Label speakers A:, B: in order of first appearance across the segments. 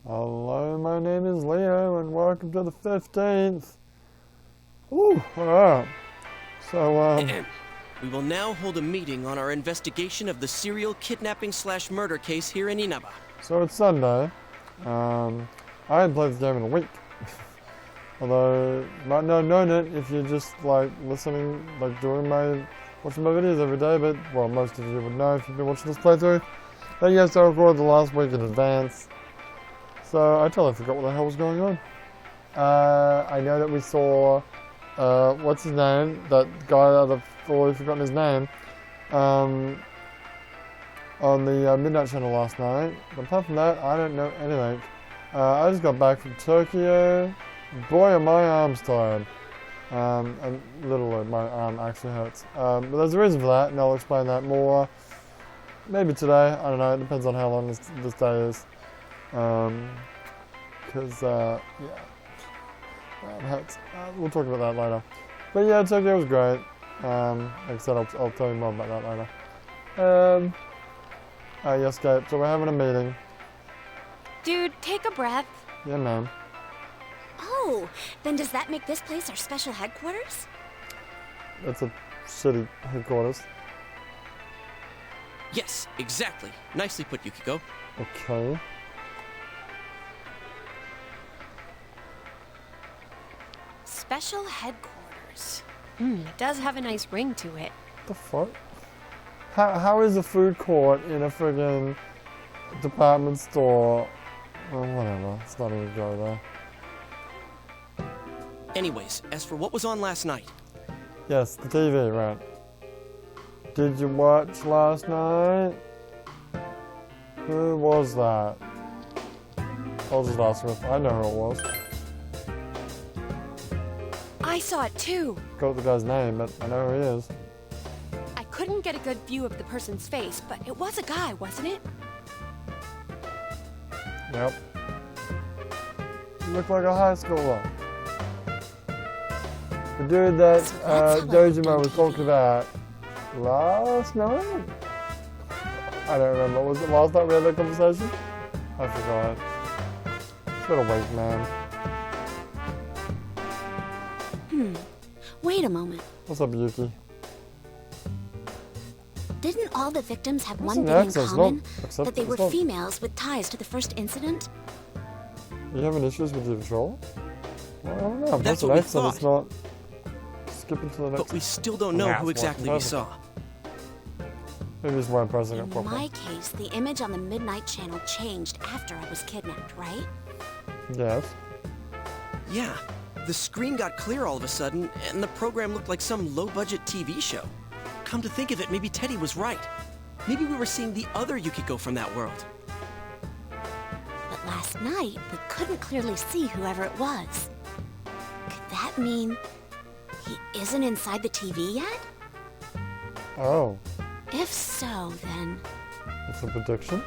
A: Hello, my name is Leo, and welcome to the 15th. Ooh, alright. So,
B: We will now hold a meeting on our investigation of the serial kidnapping/murder case here in Inaba.
A: so it's Sunday. I hadn't played this game in a week. Although, you might not have known it if you're just, like, listening, like, watching my videos every day, but, well, most of you would know if you've been watching this playthrough. But yes, I recorded the last week in advance. So, I totally forgot what the hell was going on. I know that we saw, what's his name? That guy that I've already forgotten his name. On the Midnight Channel last night. But apart from that, I don't know anything. I just got back from Tokyo. Boy, are my arms tired. And literally, my arm actually hurts. But there's a reason for that, and I'll explain that more. Maybe today, I don't know, it depends on how long this day is. Because, yeah, it hurts. We'll talk about that later. But yeah, Tokyo was great. Like I said, I'll tell you more about that later. Yes, Kate, so we're having a meeting.
C: Dude, take a breath.
A: Yeah, ma'am.
C: Oh, then does that make this place our special headquarters?
A: That's a city headquarters.
B: Yes, exactly. Nicely put, Yukiko.
A: Okay.
C: Special headquarters. It does have a nice ring to it.
A: What the fuck? How is a food court in a friggin' department store? Well, whatever. Let's not even go there.
B: Anyways, as for what was on last night.
A: Yes, the TV, right. Did you watch last night? Who was that? I'll just ask him if I know who it was.
C: I saw it too.
A: Got the guy's name, but I know who he is.
C: I couldn't get a good view of the person's face, but it was a guy, wasn't it?
A: Yep. Looked like a high schooler. The dude that Dojima was talking about last night? I don't remember. Was it last night we had that conversation? I forgot. It's been a week, man.
C: Wait a moment.
A: What's up, Yuki?
C: Didn't all the victims have
A: What's
C: one
A: an
C: thing in
A: access?
C: common?
A: Not
C: That they were females with ties to the first incident?
A: Are you having issues with your control? Well, I don't know.
B: That's
A: Press an
B: what we
A: X and it's
B: thought.
A: not. Skipping to the next.
B: But we still don't know who exactly we saw.
A: Maybe it's why I'm pressing it
C: In
A: properly.
C: my case, the image on the Midnight Channel changed after I was kidnapped, right?
A: Yes.
B: Yeah, the screen got clear all of a sudden, and the program looked like some low-budget TV show. Come to think of it, maybe Teddy was right. Maybe we were seeing the other Yukiko from that world.
C: But last night, we couldn't clearly see whoever it was. Could that mean he isn't inside the TV yet?
A: Oh.
C: If so, then...
A: It's a prediction.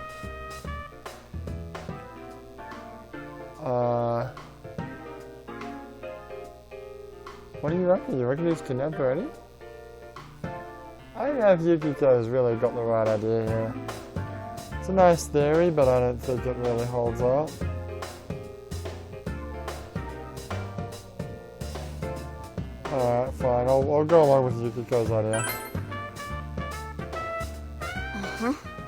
A: What do you reckon? You reckon he's kidnapped already? I don't know if Yukiko's really got the right idea here. It's a nice theory, but I don't think it really holds up. Alright, fine. I'll go along with Yukiko's idea.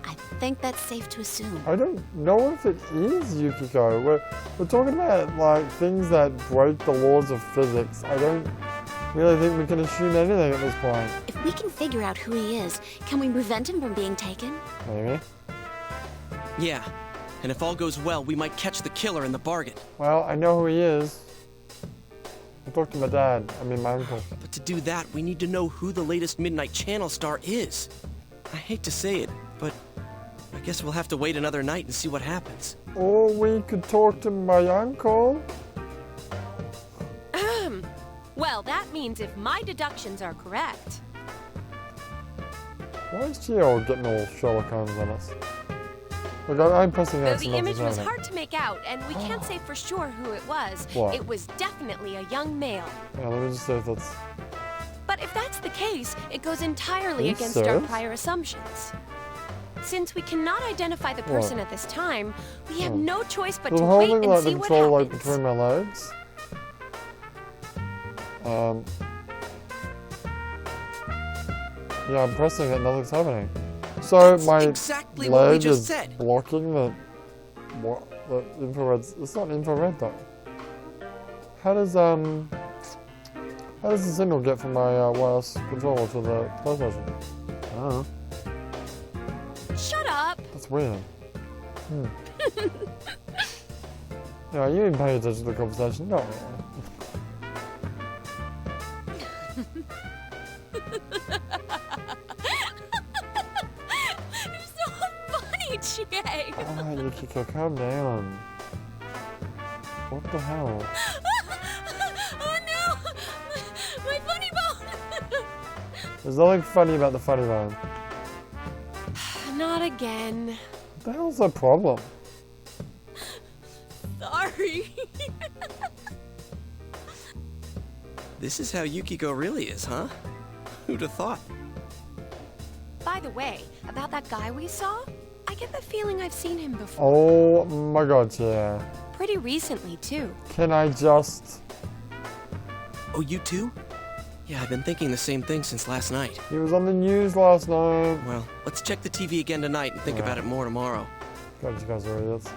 C: I think that's safe to assume.
A: I don't know if it is Yukiko. We're talking about, like, things that break the laws of physics. I don't really think we can assume anything at this point.
C: If we can figure out who he is, can we prevent him from being taken?
A: Maybe.
B: Yeah, and if all goes well, we might catch the killer in the bargain.
A: Well, I know who he is. I'll talk to my dad. I mean, my uncle.
B: But to do that, we need to know who the latest Midnight Channel star is. I hate to say it, but I guess we'll have to wait another night and see what happens.
A: Or we could talk to my uncle.
D: Well, that means if my deductions are correct.
A: Why is Gio getting all Sherlock Holmes on us? Look, I'm pressing
D: Though
A: X.
D: the image was hard to make out, and we can't say for sure who it was.
A: What?
D: It was definitely a young male.
A: Yeah, let me just see if that's...
D: But if that's the case, it goes entirely
A: Are you
D: against our
A: serious?
D: prior assumptions. Since we cannot identify the person at this time, we have no choice but
A: So
D: to
A: I'm
D: wait
A: holding
D: and
A: like
D: see
A: the
D: what
A: controller like
D: happens.
A: between my legs. Yeah, I'm pressing it, nothing's happening. So
B: That's
A: my
B: exactly what we
A: leg
B: just
A: is
B: said.
A: blocking the infrared. It's not infrared though. How does the signal get from my wireless controller to the PlayStation? I don't know.
D: Shut up!
A: That's weird. Yeah, you didn't pay attention to the conversation, no.
D: You're so funny, Chie!
A: Oh, Yukiko, calm down. What the hell?
D: Oh no! My funny bone!
A: There's nothing funny about the funny bone.
D: Not again.
A: What the hell's the problem?
D: Sorry.
B: This is how Yukiko really is, huh? Who'd have thought?
D: By the way, about that guy we saw, I get the feeling I've seen him before.
A: Oh my god, yeah.
D: Pretty recently, too.
A: Can I just...
B: Oh, you too? Yeah, I've been thinking the same thing since last night.
A: He was on the news last night.
B: Well, let's check the TV again tonight and think about it more tomorrow.
A: God, you guys are idiots.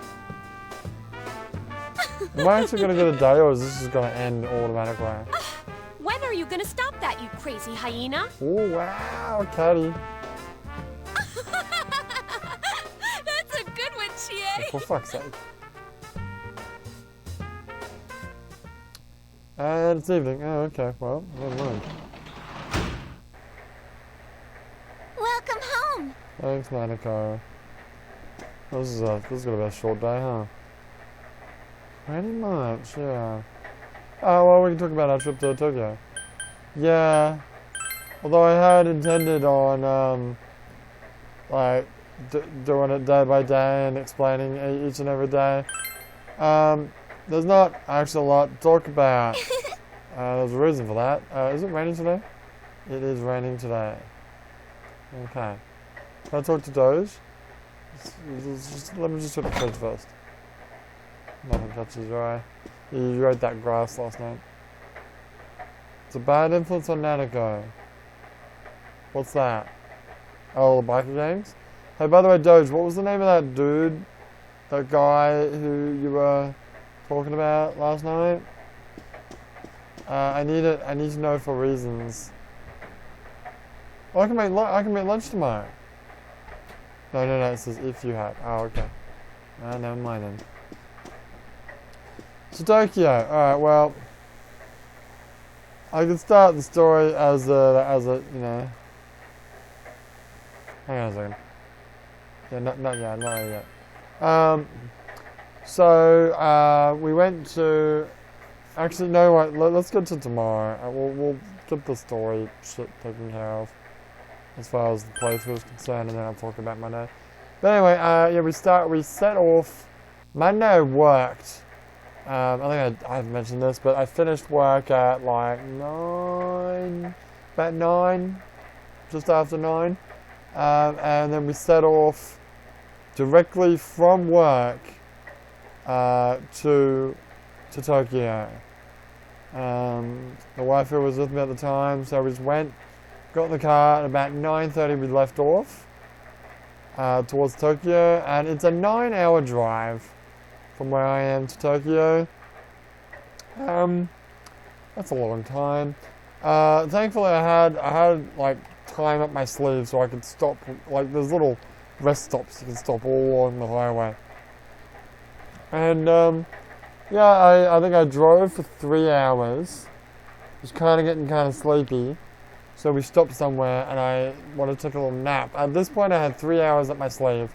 A: Am I actually gonna get a day, or is this just gonna end automatically?
D: When are you gonna stop that, you crazy hyena?
A: Oh, wow, Caddy.
D: That's a good one, Chie.
A: For fuck's sake. And it's evening. Oh, okay. Well, never mind.
C: Welcome home.
A: Thanks, Maniko. This is gonna be a short day, huh? Pretty much, yeah. Oh, well, we can talk about our trip to Tokyo. Yeah. Although I had intended on, like, doing it day by day and explaining each and every day. There's not actually a lot to talk about. There's a reason for that. Is it raining today? It is raining today. Okay. Can I talk to Doge? Let me just hit the fridge first. Nothing catches your eye. You rode that grass last night. It's a bad influence on Nanako. What's that? Oh, the biker games? Hey, by the way, Doge, what was the name of that dude? That guy who you were talking about last night? I need to know for reasons. Oh, I can make lunch tomorrow. No, it says if you have. Oh, okay. Never mind then. So Tokyo. Alright, well, I can start the story as a you know. Hang on a second. Yeah, not yet. So we went to. Actually, no. Wait. Let's get to tomorrow. We'll get the story shit taken care of, as far as the playthrough is concerned, and then I'll talk about Monday. But anyway, yeah, we set off. Monday worked. I think I've mentioned this, but I finished work at like 9, about 9, just after 9, and then we set off directly from work to Tokyo. The wife who was with me at the time, so we just went, got in the car, and about 9:30 we left off towards Tokyo, and it's a 9-hour drive from where I am to Tokyo. That's a long time. Thankfully I had like time up my sleeve so I could stop, like there's little rest stops you can stop all along the highway. And yeah, I think I drove for 3 hours. Was kind of getting kind of sleepy. So we stopped somewhere and I wanted to take a little nap. At this point I had 3 hours up my sleeve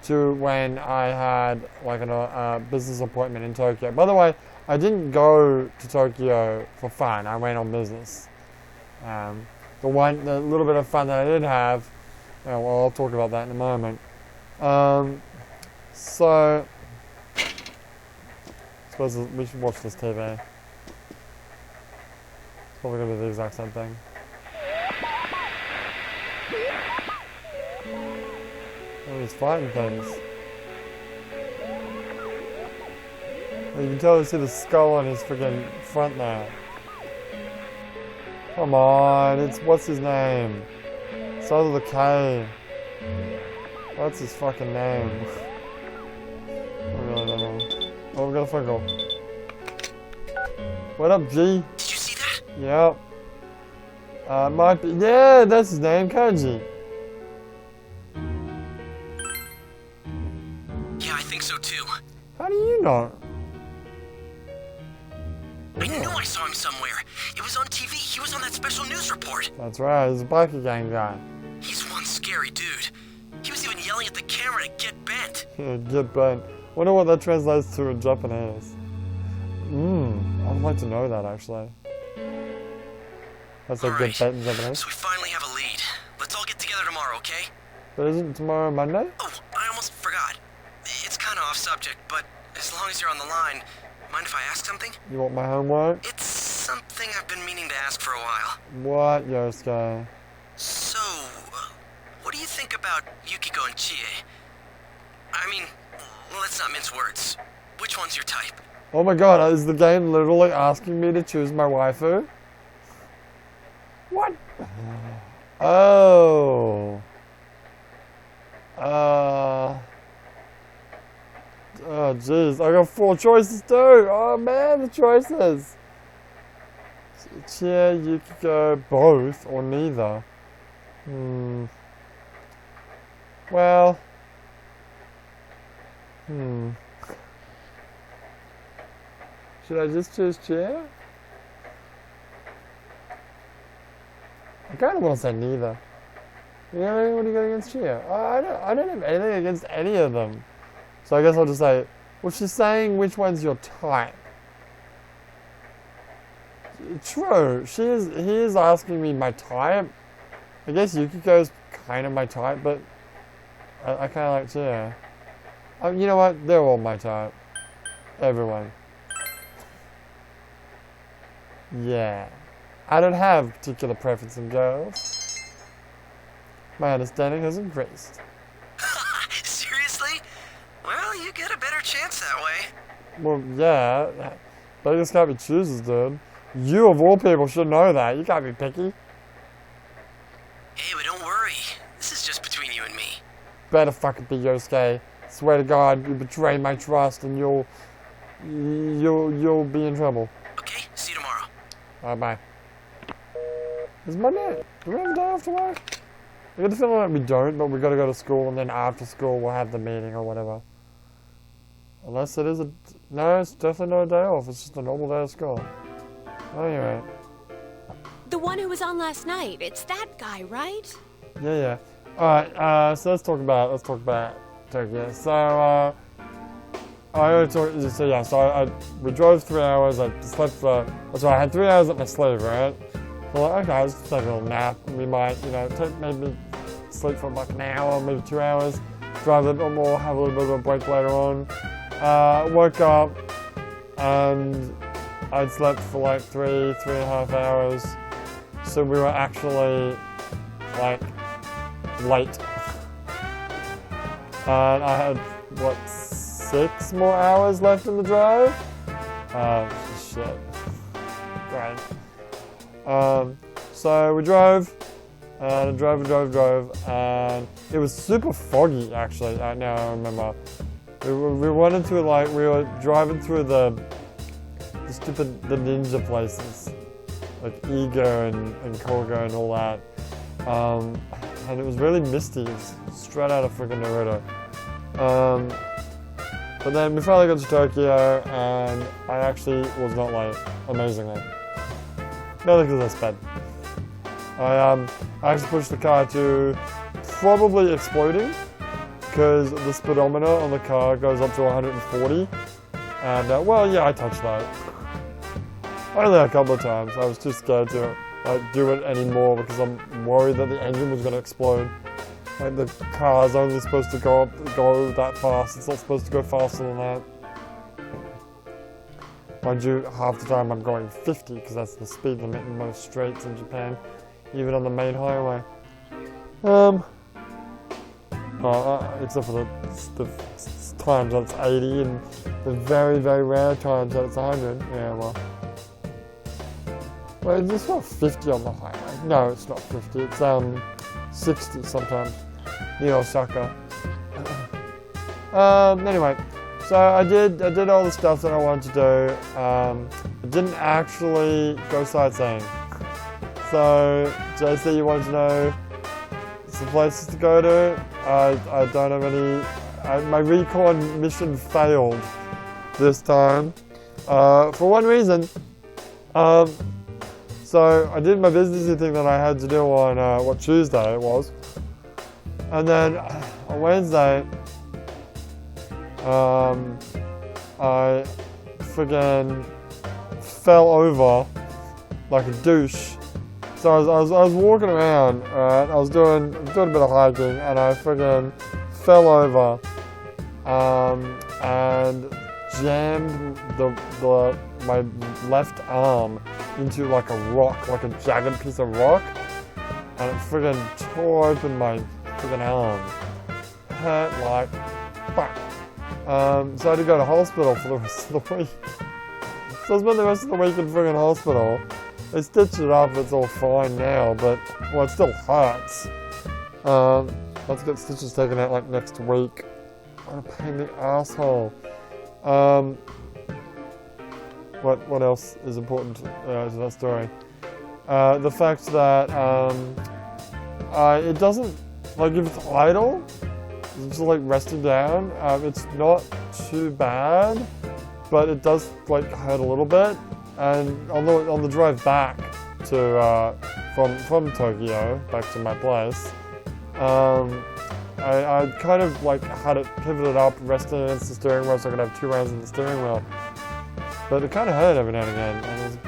A: to when I had like a business appointment in Tokyo. By the way, I didn't go to Tokyo for fun. I went on business. The little bit of fun that I did have, well, I'll talk about that in a moment. So, I suppose we should watch this TV. It's probably going to be the exact same thing. He's fighting things. You can totally see the skull on his freaking front now. Come on, it's what's his name? Start with a K. What's his fucking name? I really don't know. Oh, we got a phone call. What up, G?
B: Did you see that?
A: Yep. Might be. Yeah, that's his name, Kanji.
B: Yeah, I think so too.
A: How do you know?
B: I knew I saw him somewhere. It was on TV. He was on that special news report.
A: That's right, he's a biker gang guy.
B: He's one scary dude. He was even yelling at the camera to get bent.
A: Get bent. Wonder what that translates to in Japanese. I'd like to know that actually. That's like
B: All
A: get
B: right.
A: bent in Japanese.
B: So we finally have a lead. Let's all get together tomorrow, okay?
A: But isn't tomorrow Monday?
B: Oh, I almost forgot. It's kind of off subject, but as long as you're on the line, mind if I ask something?
A: You want my homework?
B: It's something I've been meaning to ask for a while.
A: What, Yosuke?
B: So, what do you think about Yukiko and Chie? I mean, let's not mince words. Which one's your type?
A: Oh my god, is the game literally asking me to choose my waifu? What? Oh. Oh jeez, I got 4 choices too. Oh man, the choices. Chia, Yukiko, both or neither. Well. Should I just choose Chia? I kind of want to say neither. You know, what do you got against Chia? I don't have anything against any of them. So I guess I'll just say, well, she's saying which one's your type. True, he is asking me my type. I guess Yukiko's kind of my type, but I kind of like Chia. You know what? They're all my type. Everyone. Yeah. I don't have particular preference in girls. My understanding has increased.
B: Seriously? Well, you get a better chance that way.
A: Well, yeah. Beggars can't be choosers, dude. You, of all people, should know that. You can't be picky.
B: Hey, but don't worry. This is just between you and me.
A: Better fucking be Yosuke. Swear to God, you betray my trust and you'll be in trouble.
B: Okay, see you tomorrow.
A: Alright, bye. Is Monday? Do we have a day off tomorrow? I get the feeling like we don't, but we gotta go to school and then after school we'll have the meeting or whatever. Unless it is a... No, it's definitely not a day off. It's just a normal day of school. Oh, you're right.
D: The one who was on last night. It's that guy, right?
A: Yeah. Alright, so let's talk about Tokyo. So, we drove 3 hours, I slept for, I had 3 hours up my sleeve, right? So like, okay, let's take a little nap, and we might, maybe sleep for like an hour, maybe 2 hours, drive a little bit more, have a little bit of a break later on. Woke up, and I'd slept for like 3.5 hours, so we were actually, like, late. And I had, 6 more hours left in the drive? Shit. Great. So we drove, and drove, and it was super foggy, actually, now I remember. We wanted to, we were driving through the ninja places, like Iga and Koga and all that. And it was really misty, it was straight out of freaking Naruto. But then we finally got to Tokyo, and I actually was not late, amazingly. Not because I sped. I actually pushed the car to probably exploding, because the speedometer on the car goes up to 140. And, well, yeah, I touched that. Only a couple of times. I was too scared to do it anymore because I'm worried that the engine was going to explode. Like, the car's only supposed to go that fast. It's not supposed to go faster than that. Mind you, half the time I'm going 50 because that's the speed limit in most streets in Japan, even on the main highway. except for the times that it's 80 and the very, very rare times that it's 100. Yeah, well. Well, it's not 50 on the highway. No, it's not 50. It's 60 sometimes near Osaka. Anyway, so I did all the stuff that I wanted to do. I didn't actually go sightseeing. So, JC, you wanted to know some places to go to? I don't have any. My recon mission failed this time for one reason. So I did my businessy thing that I had to do on Tuesday it was, and then on Wednesday, I friggin' fell over like a douche. So I was walking around, I was doing a bit of hiking, and I friggin' fell over and jammed my left arm into like a rock, like a jagged piece of rock, and it friggin' tore open my friggin' arm. Hurt like fuck. So I had to go to hospital for the rest of the week. So I spent the rest of the week in friggin' hospital. They stitched it up, it's all fine now, but, well, it still hurts. Let's get stitches taken out like next week. What a pain in the asshole. What else is important to that story? The fact that it doesn't, like if it's idle, it's just like resting down, it's not too bad, but it does like hurt a little bit. And on the drive back to from Tokyo back to my place, I kind of like had it pivoted up, resting against the steering wheel, so I could have 2 hands in the steering wheel. But it kind of hurt every now and again, and it was a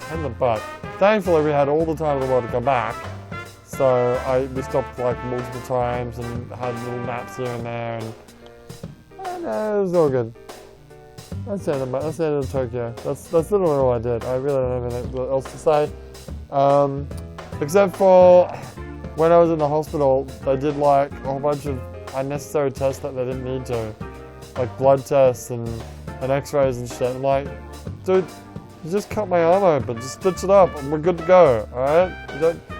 A: pain in the butt. Thankfully, we had all the time in the world to come back, so we stopped like multiple times and had little naps here and there, and it was all good. That's the end of Tokyo. That's literally all I did. I really don't have anything else to say. Except for when I was in the hospital, they did like a whole bunch of unnecessary tests that they didn't need to. Like blood tests and x-rays and shit. I'm like, dude, you just cut my arm open, just stitch it up and we're good to go, alright?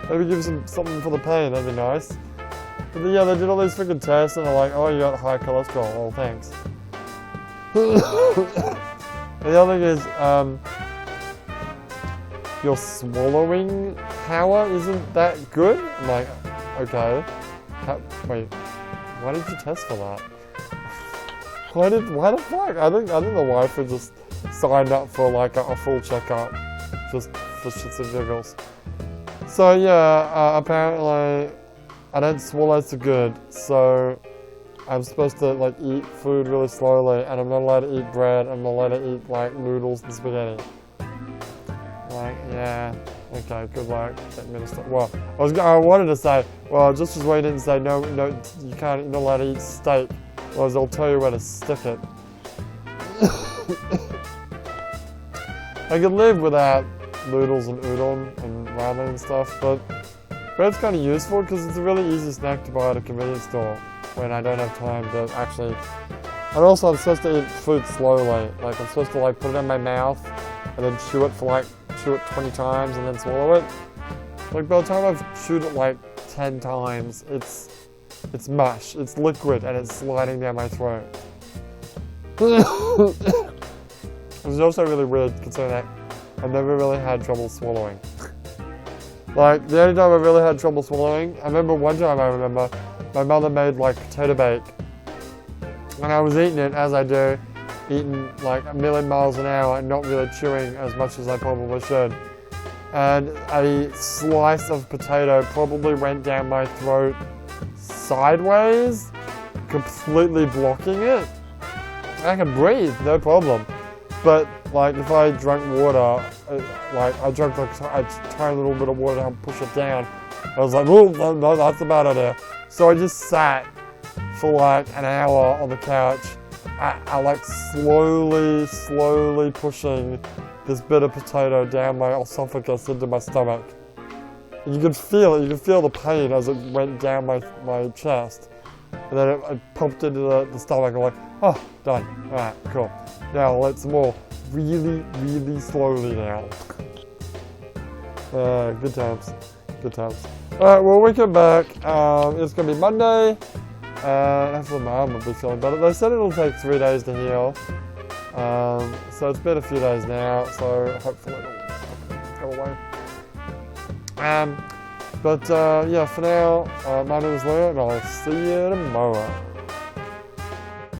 A: Maybe give something for the pain, that'd be nice. But yeah, they did all these freaking tests and they're like, oh, you got high cholesterol, oh, thanks. And the other thing is, your swallowing power isn't that good. I'm like, okay. Wait, why did you test for that? Why the fuck? I think the wife had just signed up for like a full checkup, just for shits and giggles. So yeah, apparently I don't swallow so good, so I'm supposed to like eat food really slowly, and I'm not allowed to eat bread. I'm not allowed to eat like noodles and spaghetti. Like, yeah, okay, good luck, Minister. Well, I wanted to say, well, just as well you didn't say no, you can't. You're not allowed to eat steak. Otherwise, I'll tell you where to stick it. I could live without noodles and udon and ramen and stuff, but bread's kind of useful because it's a really easy snack to buy at a convenience store when I don't have time to actually. And also, I'm supposed to eat food slowly. Like, I'm supposed to like put it in my mouth and then chew it 20 times and then swallow it. Like, by the time I've chewed it like 10 times, it's mush, it's liquid, and it's sliding down my throat. It's also really weird considering that I've never really had trouble swallowing. Like, the only time I really had trouble swallowing, I remember one time my mother made like potato bake, and I was eating it as I do, eating like a million miles an hour and not really chewing as much as I probably should. And a slice of potato probably went down my throat sideways, completely blocking it. I can breathe, no problem. But like if I drank water, like I drank like a tiny little bit of water to help push it down, I was like, oh, no, that's a bad idea. So I just sat for like an hour on the couch, I like slowly pushing this bit of potato down my esophagus into my stomach. And you could feel it, you could feel the pain as it went down my chest. and then it popped into the stomach. I'm like, oh, done. Alright, cool. Now let's some more. Really, really slowly now. Good times. Good times. Alright, well, we come back. It's going to be Monday. Hopefully my arm will be feeling better. They said it'll take 3 days to heal. So it's been a few days now, so hopefully it'll go away. Yeah, for now, my name is Leo, and I'll see you tomorrow.